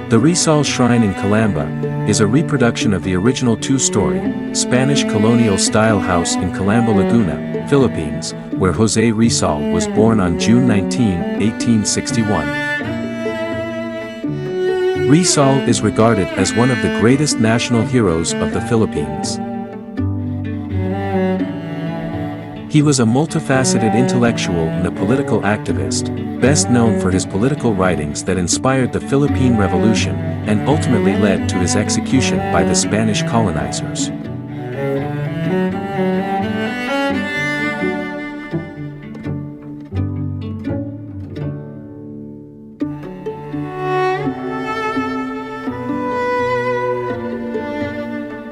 The Rizal Shrine in Calamba is a reproduction of the original two-story, Spanish colonial-style house in Calamba, Laguna, Philippines, where Jose Rizal was born on June 19, 1861. Rizal is regarded as one of the greatest national heroes of the Philippines. He was a multifaceted intellectual and a political activist, best known for his political writings that inspired the Philippine Revolution and ultimately led to his execution by the Spanish colonizers.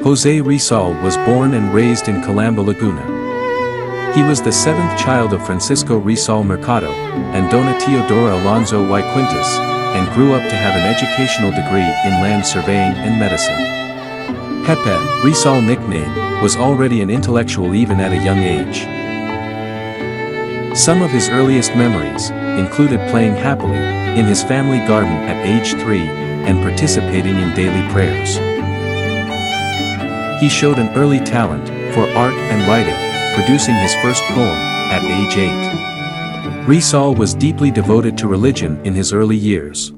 Jose Rizal was born and raised in Calamba, Laguna. He was the seventh child of Francisco Rizal Mercado and Dona Teodora Alonzo y Quintas, and grew up to have an educational degree in land surveying and medicine. Pepe, Rizal's nickname, was already an intellectual even at a young age. Some of his earliest memories included playing happily in his family garden at age 3 and participating in daily prayers. He showed an early talent for art and writing, producing his first poem at age 8. Rizal was deeply devoted to religion in his early years.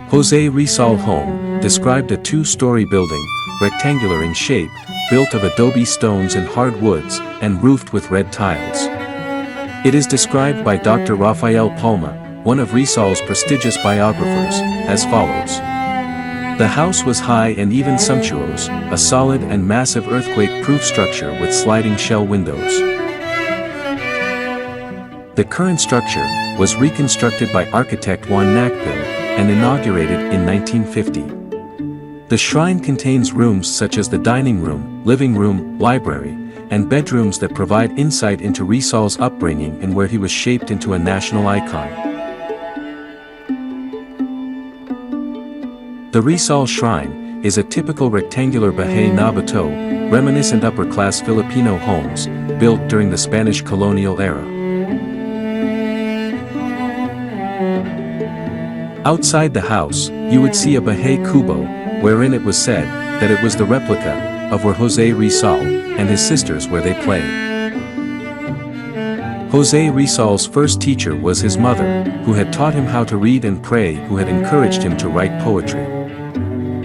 Jose Rizal home described a two-story building, rectangular in shape, built of adobe stones and hard woods, and roofed with red tiles. It is described by Dr. Rafael Palma, one of Rizal's prestigious biographers, as follows. The house was high and even sumptuous, a solid and massive earthquake-proof structure with sliding shell windows. The current structure was reconstructed by architect Juan Nakpil and inaugurated in 1950. The shrine contains rooms such as the dining room, living room, library, and bedrooms that provide insight into Rizal's upbringing and where he was shaped into a national icon. The Rizal Shrine is a typical rectangular bahay na bato, reminiscent upper-class Filipino homes, built during the Spanish colonial era. Outside the house, you would see a bahay kubo, wherein it was said that it was the replica of where Jose Rizal and his sisters where they played. Jose Rizal's first teacher was his mother, who had taught him how to read and pray, who had encouraged him to write poetry.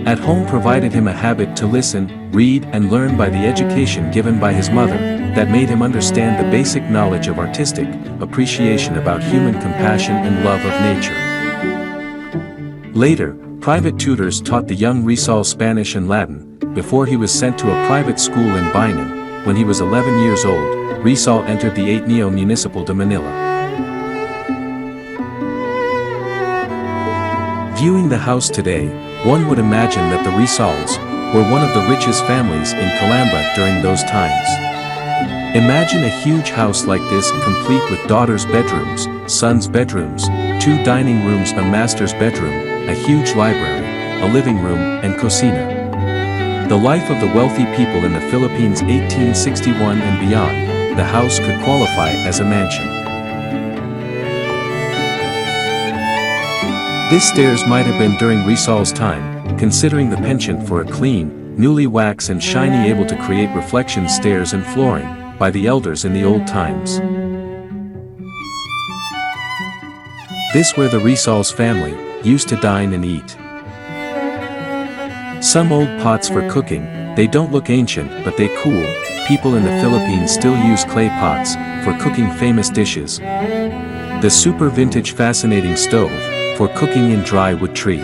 At home provided him a habit to listen, read and learn by the education given by his mother, that made him understand the basic knowledge of artistic appreciation about human compassion and love of nature. Later, private tutors taught the young Rizal Spanish and Latin, before he was sent to a private school in Bainan. When he was 11 years old, Rizal entered the Ateneo Municipal de Manila. Viewing the house today, one would imagine that the Rizals were one of the richest families in Calamba during those times. Imagine a huge house like this complete with daughters' bedrooms, sons' bedrooms, 2 dining rooms, a master's bedroom, a huge library, a living room, and cocina. The life of the wealthy people in the Philippines 1861 and beyond, the house could qualify as a mansion. This stairs might have been during Rizal's time, considering the penchant for a clean, newly waxed and shiny able to create reflection stairs and flooring, by the elders in the old times. This where the Rizal's family used to dine and eat. Some old pots for cooking, they don't look ancient but they cool. People in the Philippines still use clay pots for cooking famous dishes. The super vintage fascinating stove for cooking in dry wood tree.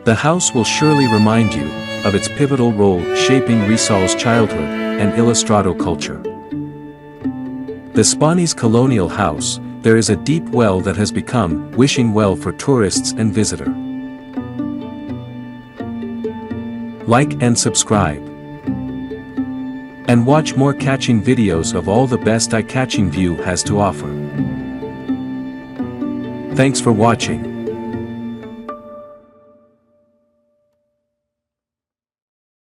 The house will surely remind you of its pivotal role shaping Rizal's childhood and Ilustrado culture. The Spanish colonial house, there is a deep well that has become wishing well for tourists and visitor. Like and subscribe. And watch more catching videos of all the best eye-catching view has to offer. Thanks for watching.